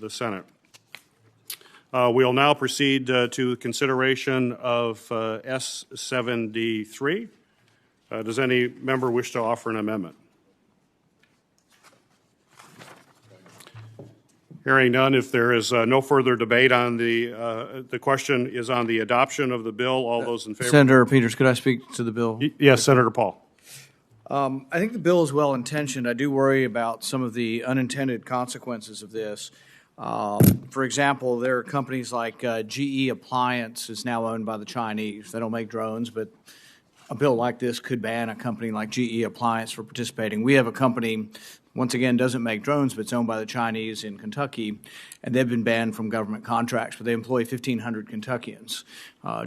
the Senate. We'll now proceed to consideration of S73. Does any member wish to offer an amendment? Hearing none, if there is no further debate on the question is on the adoption of the bill. All those in favor? Senator Peters, could I speak to the bill? Yes, Senator Paul. I think the bill is well intentioned. I do worry about some of the unintended consequences of this. For example, there are companies like GE Appliance is now owned by the Chinese. They don't make drones, but a bill like this could ban a company like GE Appliance for participating. We have a company, once again, doesn't make drones, but it's owned by the Chinese in Kentucky, and they've been banned from government contracts, but they employ 1,500 Kentuckians.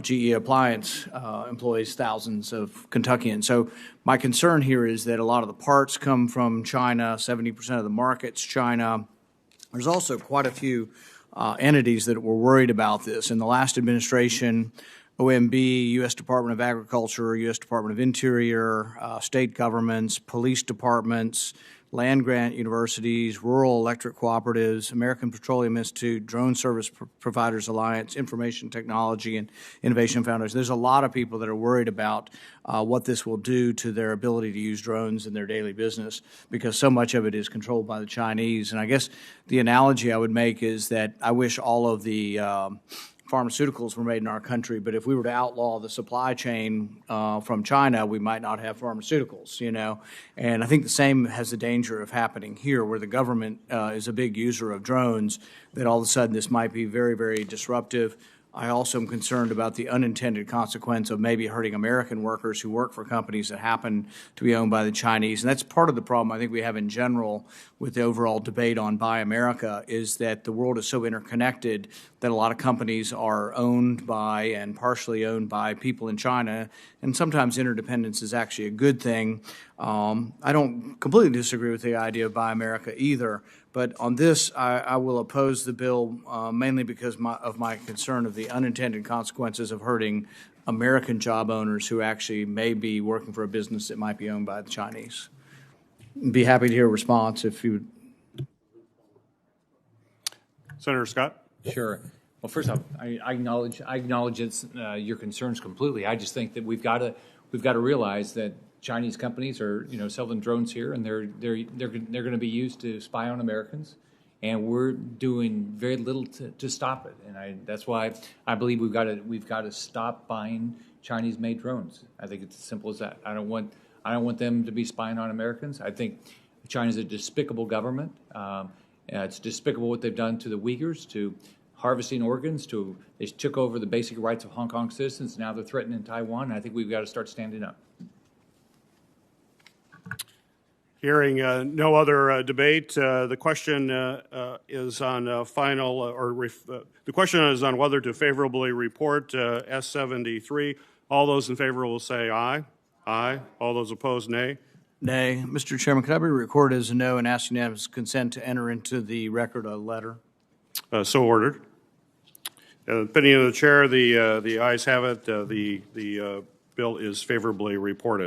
GE Appliance employs thousands of Kentuckians. So my concern here is that a lot of the parts come from China, 70% of the market's China. There's also quite a few entities that were worried about this. In the last administration, OMB, U.S. Department of Agriculture, U.S. Department of Interior, state governments, police departments, land-grant universities, rural electric cooperatives, American Petroleum Institute, Drone Service Providers Alliance, Information Technology, and Innovation Foundation. There's a lot of people that are worried about what this will do to their ability to use drones in their daily business because so much of it is controlled by the Chinese. And I guess the analogy I would make is that I wish all of the pharmaceuticals were made in our country, but if we were to outlaw the supply chain from China, we might not have pharmaceuticals, you know. And I think the same has the danger of happening here, where the government is a big user of drones, that all of a sudden this might be very, very disruptive. I also am concerned about the unintended consequence of maybe hurting American workers who work for companies that happen to be owned by the Chinese. And that's part of the problem I think we have in general with the overall debate on Buy America is that the world is so interconnected that a lot of companies are owned by and partially owned by people in China. And sometimes interdependence is actually a good thing. I don't completely disagree with the idea of Buy America either. But on this, I will oppose the bill mainly because of my concern of the unintended consequences of hurting American job owners who actually may be working for a business that might be owned by the Chinese. I'd be happy to hear a response if you would. Senator Scott? Sure. Well, first off, I acknowledge your concerns completely. I just think that we've got to realize that Chinese companies are, selling drones here, and they're going to be used to spy on Americans, and we're doing very little to stop it. And that's why I believe we've got to stop buying Chinese-made drones. I think it's as simple as that. I don't want them to be spying on Americans. I think China's a despicable government. It's despicable what they've done to the Uyghurs, to harvesting organs. They took over the basic rights of Hong Kong citizens. Now they're threatening Taiwan. And I think we've got to start standing up. Hearing no other debate, the question is on the question is on whether to favorably report S73. All those in favor will say aye. Aye. All those opposed, nay. Nay. Mr. Chairman, could I be recorded as a no and ask unanimous consent to enter into the record a letter? So ordered. Opinion of the chair, the ayes have it. The bill is favorably reported.